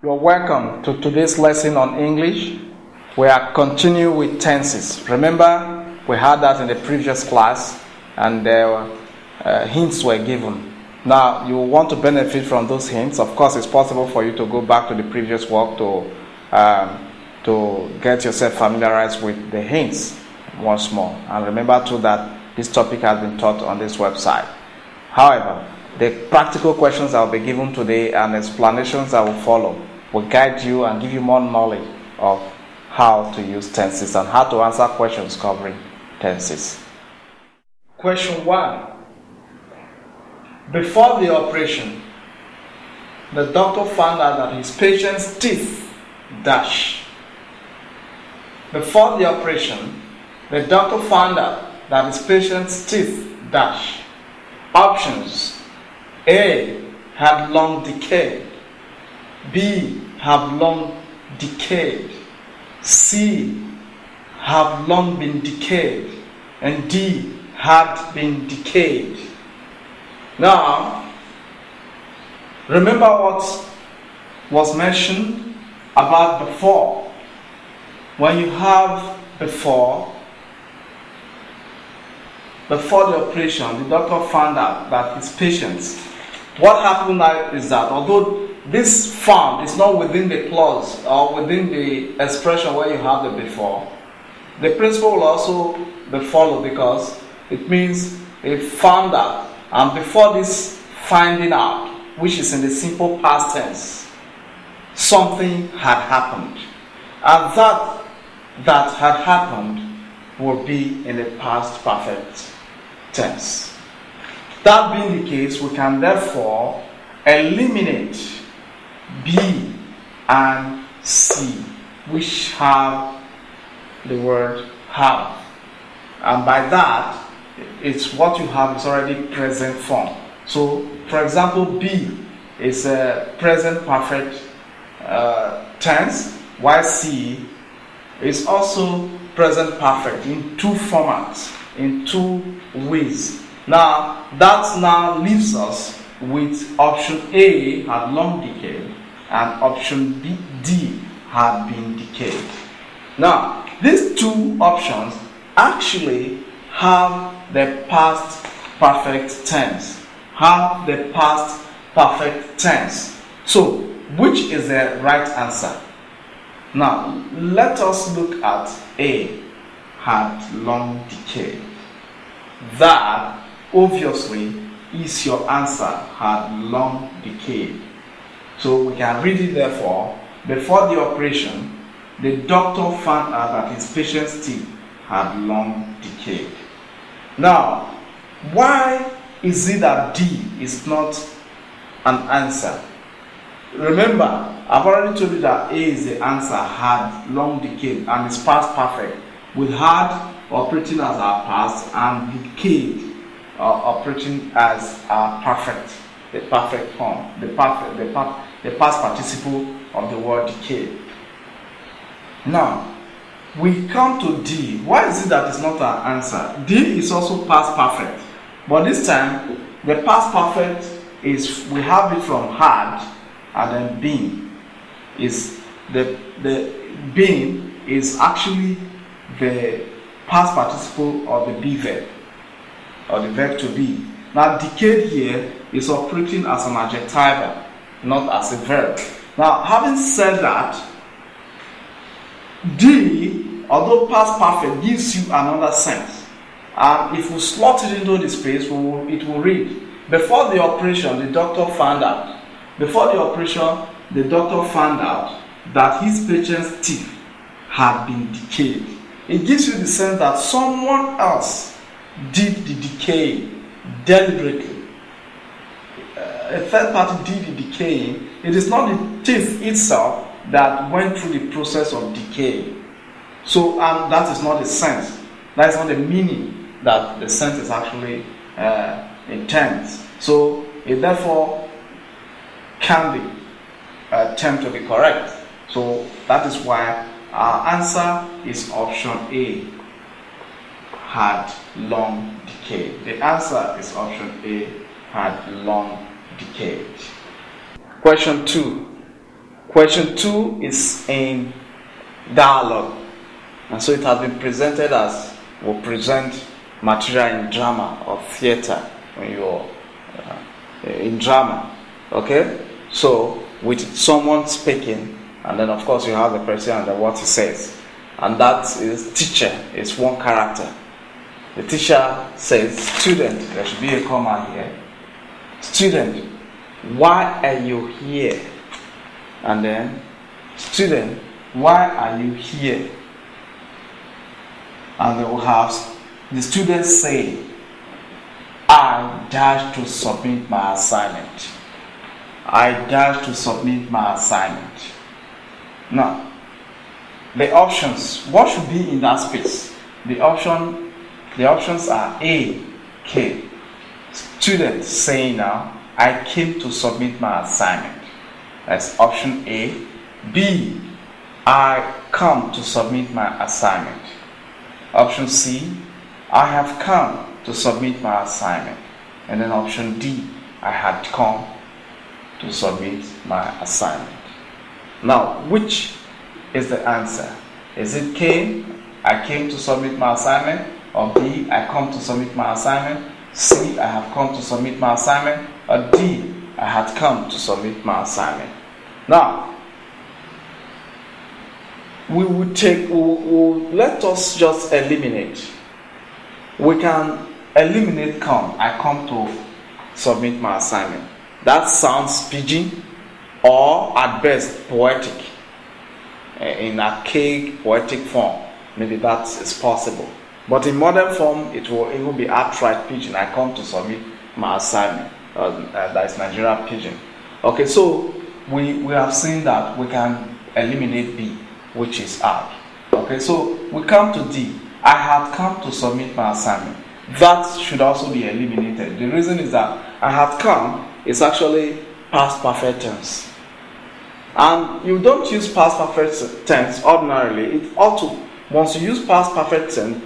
You're welcome to today's lesson on English. We are continuing with tenses. Remember, we had that in the previous class and hints were given. Now, you want to benefit from those hints. Of course, it's possible for you to go back to the previous work to get yourself familiarized with the hints once more. And remember too that this topic has been taught on this website. However, the practical questions that will be given today and explanations that will follow will guide you and give you more knowledge of how to use tenses and how to answer questions covering tenses. Question 1. Before the operation, the doctor found out that his patient's teeth dash. Before the operation, the doctor found out that his patient's teeth dash. Options: A. Had long decayed. B. Have long decayed. C. Have long been decayed. And D. Had been decayed. Now, remember what was mentioned about before. When you have before the operation, the doctor found out that his patients, what happened now is that although this found is not within the clause or within the expression where you have the before, the principle will also be followed because it means it found out, and before this finding out, which is in the simple past tense, something had happened, and that had happened will be in the past perfect tense. That being the case, we can therefore eliminate B and C, which have the word have, and by that it's what you have is already present form. So, for example, B is a present perfect tense, while C is also present perfect in two formats, in two ways. Now, that now leaves us with option A, had long decayed, and option D, had been decayed. Now, these two options actually have the past perfect tense. So, which is the right answer? Now, let us look at A, had long decayed. That obviously is your answer, had long decayed. So we can read it therefore. Before the operation, the doctor found out that his patient's teeth had long decayed. Now, why is it that D is not an answer? Remember, I've already told you that A is the answer, had long decayed, and is past perfect, with had operating as our past and decayed operating as our perfect, the perfect form, the past participle of the word decay. Now, we come to D. Why is it that it's not an answer? D is also past perfect, but this time the past perfect is, we have it from had and then been. Is the been is actually the past participle of the be verb, or the verb to be. Now, decayed here is operating as an adjectival, not as a verb. Now, having said that, D, although past perfect, gives you another sense. And if we slot it into the space, it will read, before the operation, the doctor found out. Before the operation, the doctor found out that his patient's teeth had been decayed. It gives you the sense that someone else did the decay deliberately. A third party did the decaying. It is not the teeth itself that went through the process of decay. So, that is not the sense. That is not the meaning that the sense is actually intends. So, it therefore can be termed to be correct. So, that is why our answer is option A, had long decayed. The answer is option A, had long decayed. Question 2. Question 2 is in dialogue. And so it has been presented as we present material in drama or theater when you're in drama. Okay? So with someone speaking, and then of course you have the person and then what he says. And that is teacher is one character. The teacher says, student, there should be a comma here. Student, why are you here? And then, student, why are you here? And they will have the student say, I dash to submit my assignment. I dash to submit my assignment. Now, the options, what should be in that space? The options are A, K. Student saying now, I came to submit my assignment. That's option A. B, I come to submit my assignment. Option C, I have come to submit my assignment. And then option D, I had come to submit my assignment. Now, which is the answer? Is it K, I came to submit my assignment? Or B, I come to submit my assignment? C, I have come to submit my assignment? Or D, I had come to submit my assignment? Now, we will let us just eliminate. We can eliminate come. I come to submit my assignment. That sounds pidgin or at best poetic. In archaic poetic form, maybe that is possible. But in modern form, it will be outright pidgin. I come to submit my assignment. That is Nigerian pidgin. Okay, so we have seen that we can eliminate B, which is I. Okay, so we come to D. I have come to submit my assignment. That should also be eliminated. The reason is that I have come is actually past perfect tense. And you don't use past perfect tense ordinarily. It ought to, once you use past perfect tense,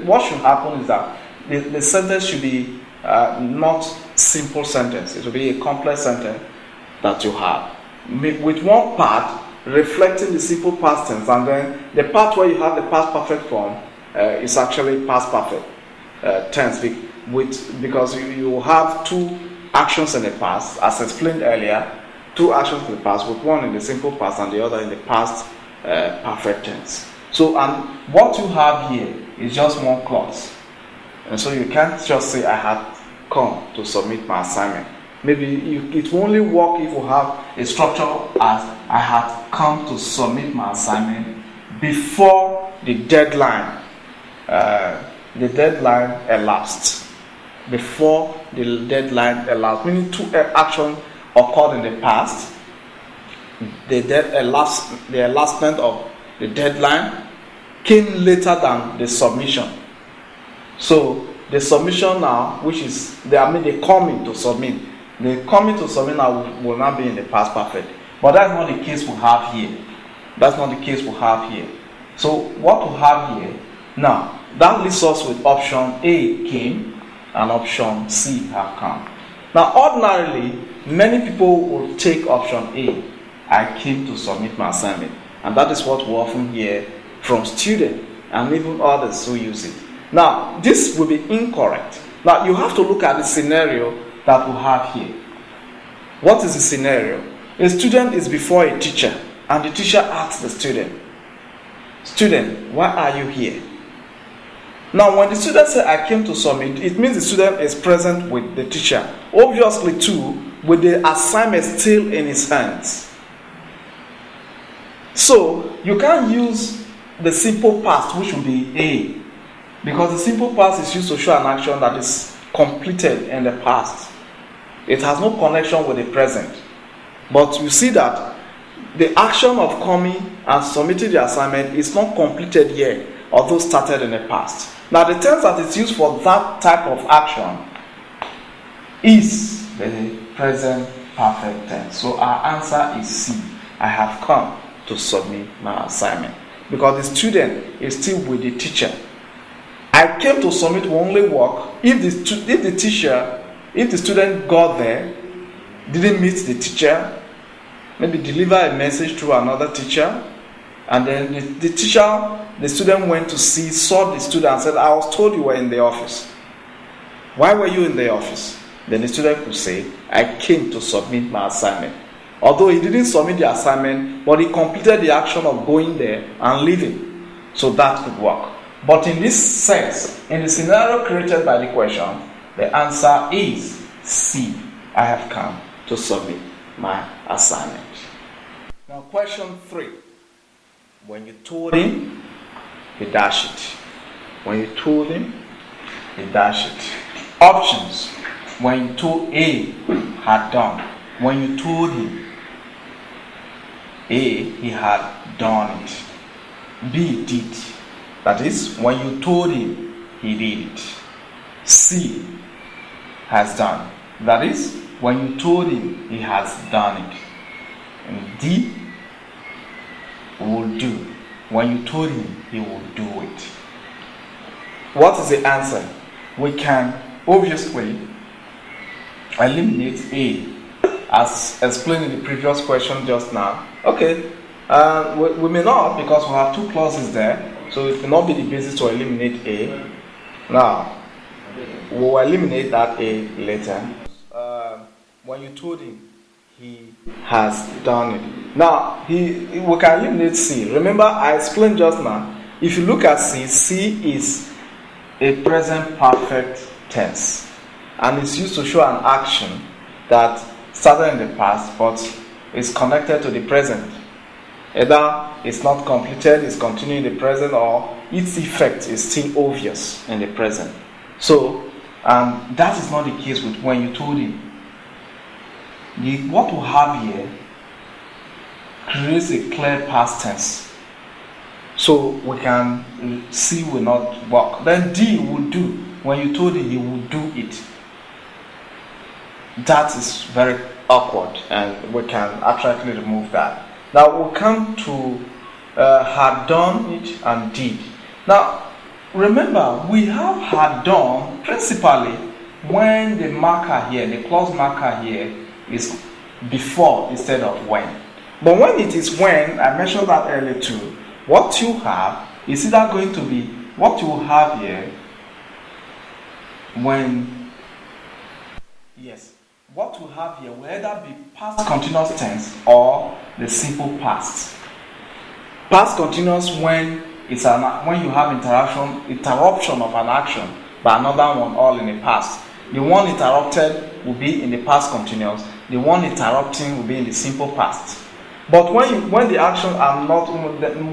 what should happen is that the sentence should be not simple sentence. It will be a complex sentence that you have, with one part reflecting the simple past tense, and then the part where you have the past perfect form is actually past perfect tense, because you have two actions in the past, as explained earlier, two actions in the past, with one in the simple past and the other in the past perfect tense. So, and what you have here is just one clause, and so you can't just say I had come to submit my assignment. Maybe it will only work if you have a structure as I had come to submit my assignment before the deadline elapsed. Before the deadline elapsed, meaning two actions occurred in the past. The elapsement of the deadline came later than the submission. So the submission now, which is the coming to submit. The coming to submit now will not be in the past perfect. But that's not the case we have here. That's not the case we have here. So what we have here, now, that leaves us with option A, came, and option C, have come. Now, ordinarily, many people will take option A, I came to submit my assignment. And that is what we often hear from students and even others who use it. Now, this will be incorrect. Now, you have to look at the scenario that we have here. What is the scenario? A student is before a teacher, and the teacher asks the student, student, why are you here? Now, when the student says, I came to submit, it means the student is present with the teacher. Obviously, too, with the assignment still in his hands. So, you can't use the simple past, which will be A, because the simple past is used to show an action that is completed in the past. It has no connection with the present. But you see that the action of coming and submitting the assignment is not completed yet, although started in the past. Now, the tense that is used for that type of action is the present perfect tense. So our answer is C. I have come to submit my assignment. Because the student is still with the teacher. I came to submit will only work if the student got there, didn't meet the teacher, maybe deliver a message to another teacher, and then the student went to saw the student and said, I was told you were in the office. Why were you in the office? Then the student could say, I came to submit my assignment. Although he didn't submit the assignment, but he completed the action of going there and leaving. So that could work. But in this sense, in the scenario created by the question, the answer is C. I have come to submit my assignment. Now question 3. When you told him, he dashed it. When you told him, he dashed it. Options. When you told A, had done. When you told him, A, he had done it. B, did. That is, when you told him, he did it. C, has done. That is, when you told him, he has done it. And D, will do. When you told him, he will do it. What is the answer? We can obviously eliminate A, as explained in the previous question just now. Okay, we may not, because we have 2 clauses there, so it will not be the basis to eliminate A. Now, we will eliminate that A later. When you told him, he has done it. Now, we can eliminate C. Remember, I explained just now, if you look at C, C is a present perfect tense. And it's used to show an action that started in the past, but is connected to the present. Either it's not completed, it's continuing in the present, or its effect is still obvious in the present. So, that is not the case with when you told him. What we have here creates a clear past tense. So we can C will not work. Then D will do. When you told him, he will do it. That is very awkward, and we can actually remove that. Now we'll come to had done it and did. Now remember, we have had done principally when the marker here, the clause marker here, is before instead of when. But when it is when, I mentioned that earlier too, what you have is either going to be what you have here when, yes, what we have here will either be past continuous tense or the simple past. Past continuous when it's when you have interruption of an action by another one, all in the past. The one interrupted will be in the past continuous. The one interrupting will be in the simple past. But when the actions are not,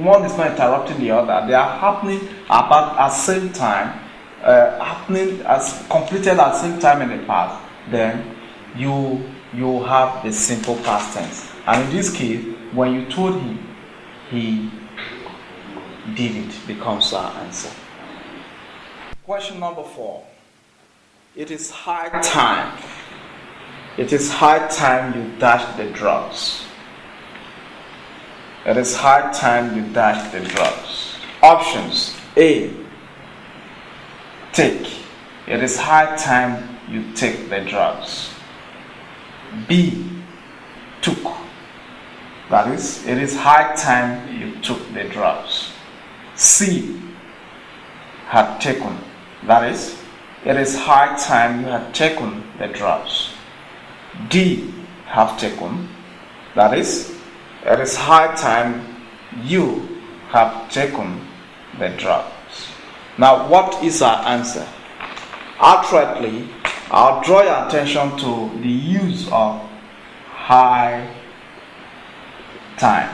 one is not interrupting the other, they are happening about at the same time, happening as completed at the same time in the past, then you have the simple past tense. And in this case, when you told him, he did it, becomes our answer. Question number 4. It is high time. It is high time you dash the drugs. It is high time you dash the drugs. Options. A, take. It is high time you take the drugs. B, took. That is, it is high time you took the drugs. C, had taken. That is, it is high time you had taken the drugs. D, have taken. That is, it is high time you have taken the drugs. Now, what is our answer? Outrightly, I'll draw your attention to the use of high time.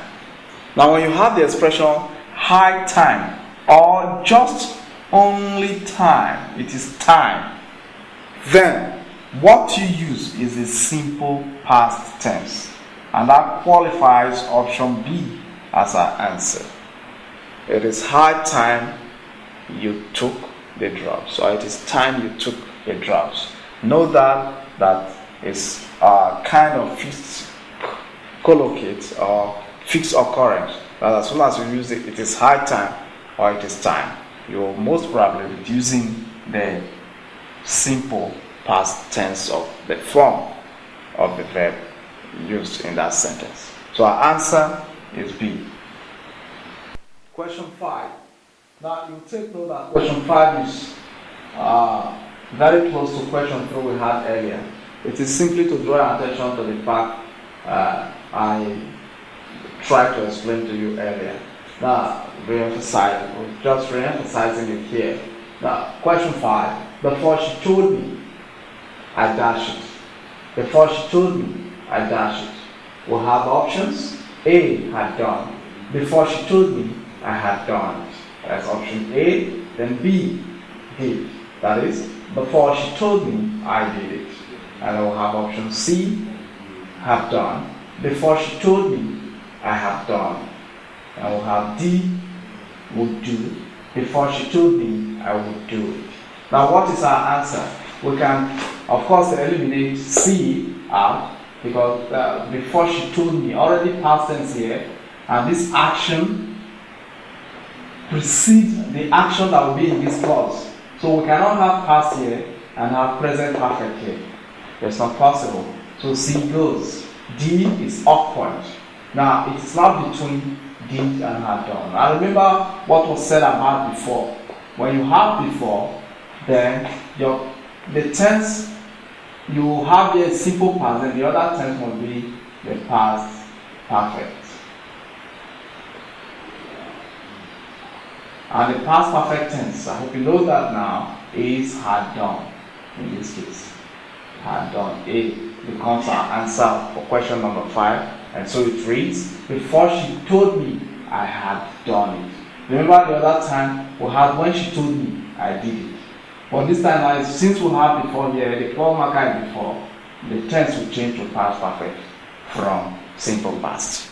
Now, when you have the expression high time or just only time, it is time, then what you use is a simple past tense, and that qualifies option B as our answer. It is high time you took the drugs. So it is time you took the drugs. Know that is a kind of fixed collocate or fixed occurrence. That as soon as you use it, it is high time or it is time. You will most probably be using the simple past tense of the form of the verb used in that sentence. So our answer is B. Question 5. Now you take note that question 5 is very close to question 3 we had earlier. It is simply to draw your attention to the fact I tried to explain to you earlier. Now, just re-emphasizing it here. Now, question 5. Before she told me, I dash it. Before she told me, I dash it. We'll have options. A, had done. Before she told me, I had done it. That's option A. Then B, did. That is, before she told me, I did it. And we'll have option C, have done. Before she told me, I have done. And we'll have D, would do. Before she told me, I would do it. Now, what is our answer? We can, of course, eliminate C out because before she told me, already past tense here, and this action precedes the action that will be in this clause. So we cannot have past here and have present perfect here. It's not possible. So C goes. D is awkward. Now, it is not between did and had done. Now, remember what was said about before. When you have before, then the tense you have here is simple past, and the other tense will be the past perfect. And the past perfect tense, I hope you know that now, is had done in this case. Had done. A becomes our answer for question number 5. And so it reads, before she told me, I had done it. Remember the other time we had when she told me, I did it. But this time now, since we have before here, the clause marker is before, the tense will change to past perfect from simple past.